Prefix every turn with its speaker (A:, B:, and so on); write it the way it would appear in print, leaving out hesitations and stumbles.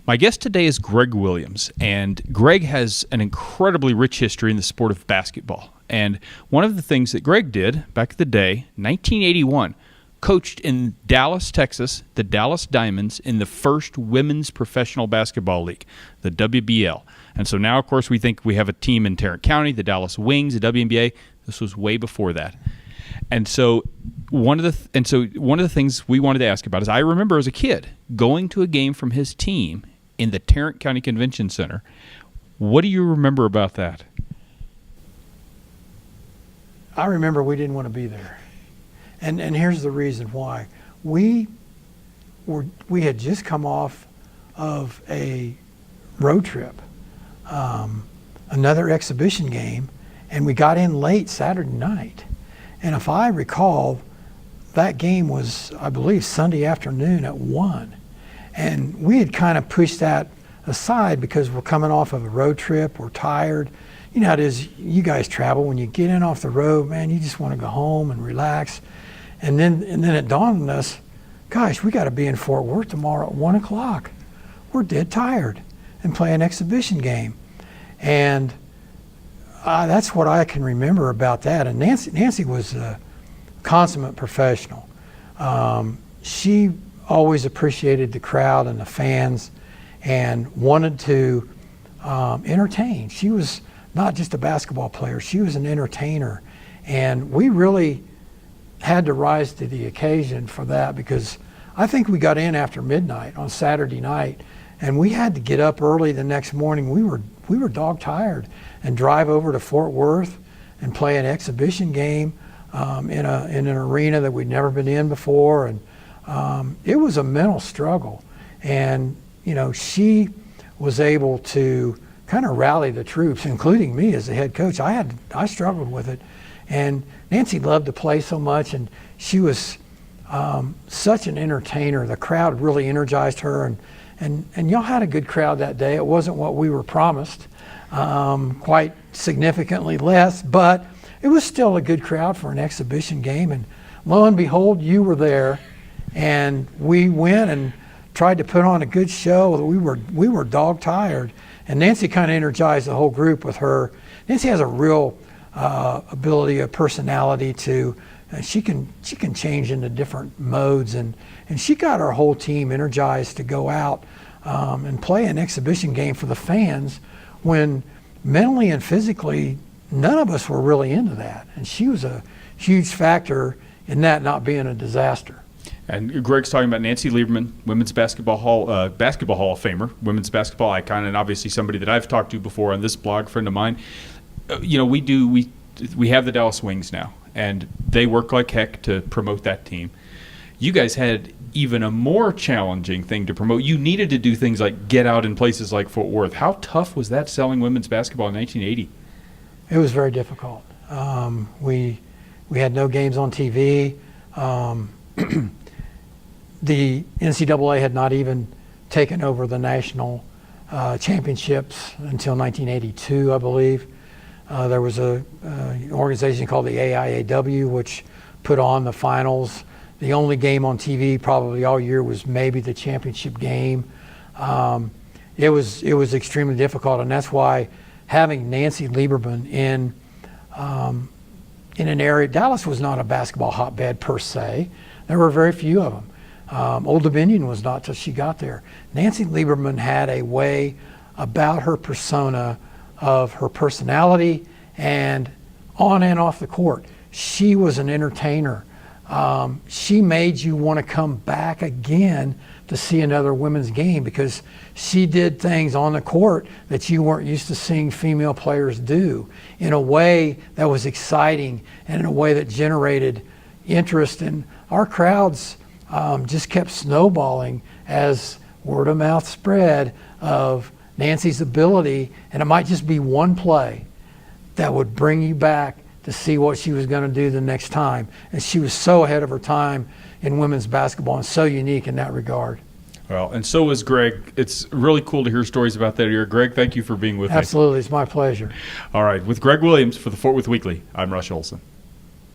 A: My guest today is Greg Williams, and Greg has an incredibly rich history in the sport of basketball. And one of the things that Greg did back in the day, 1981, coached in Dallas, Texas, the Dallas Diamonds in the first women's professional basketball league, the WBL. And so now, of course, we think we have a team in Tarrant County, the Dallas Wings, the WNBA. This was way before that. And so one of the things we wanted to ask about is I remember as a kid going to a game from his team in the Tarrant County Convention Center. What do you remember about that?
B: I remember we didn't want to be there. And here's the reason why. We had just come off of a road trip, another exhibition game, and we got in late Saturday night. And if I recall, that game was, I believe, Sunday afternoon at 1. And we had kind of pushed that aside because we're coming off of a road trip, we're tired. You know how it is, you guys travel, when you get in off the road, man, you just want to go home and relax. And then it dawned on us, gosh, we got to be in Fort Worth tomorrow at 1 o'clock. We're dead tired and play an exhibition game. And that's what I can remember about that. And Nancy was a consummate professional. She always appreciated the crowd and the fans and wanted to entertain. She was not just a basketball player, she was an entertainer. And we really had to rise to the occasion for that, because I think we got in after midnight on Saturday night, and we had to get up early the next morning. We were dog tired, and drive over to Fort Worth and play an exhibition game in an arena that we'd never been in before. And it was a mental struggle. And you know, she was able to kind of rally the troops, including me as the head coach. I struggled with it. And Nancy loved to play so much, and she was such an entertainer. The crowd really energized her, and y'all had a good crowd that day. It wasn't what we were promised, quite significantly less, but it was still a good crowd for an exhibition game. And lo and behold, you were there, and we went and tried to put on a good show. We were dog tired, and Nancy kind of energized the whole group with her. Nancy has a real ability, a personality to, she can change into different modes, and she got our whole team energized to go out and play an exhibition game for the fans when mentally and physically none of us were really into that. And she was a huge factor in that not being a disaster.
A: And Greg's talking about Nancy Lieberman, women's basketball Hall of Famer, women's basketball icon, and obviously somebody that I've talked to before on this blog, friend of mine. You know, we have the Dallas Wings now, and they work like heck to promote that team. You guys had even a more challenging thing to promote. You needed to do things like get out in places like Fort Worth. How tough was that selling women's basketball in 1980?
B: It was very difficult. We had no games on TV. The NCAA had not even taken over the national championships until 1982, I believe. There was an organization called the AIAW, which put on the finals. The only game on TV probably all year was maybe the championship game. It was extremely difficult, and that's why having Nancy Lieberman in an area, Dallas was not a basketball hotbed per se. There were very few of them. Old Dominion was not till she got there. Nancy Lieberman had a way about her persona, of her personality, and on and off the court. She was an entertainer. She made you want to come back again to see another women's game, because she did things on the court that you weren't used to seeing female players do in a way that was exciting and in a way that generated interest. And our crowds just kept snowballing as word of mouth spread of Nancy's ability, and it might just be one play that would bring you back to see what she was going to do the next time. And she was so ahead of her time in women's basketball and so unique in that regard.
A: Well, and so is Greg. It's really cool to hear stories about that here. Greg, thank you for being with me.
B: Absolutely, it's my pleasure.
A: All right, with Greg Williams for the Fort Worth Weekly, I'm Rush Olson.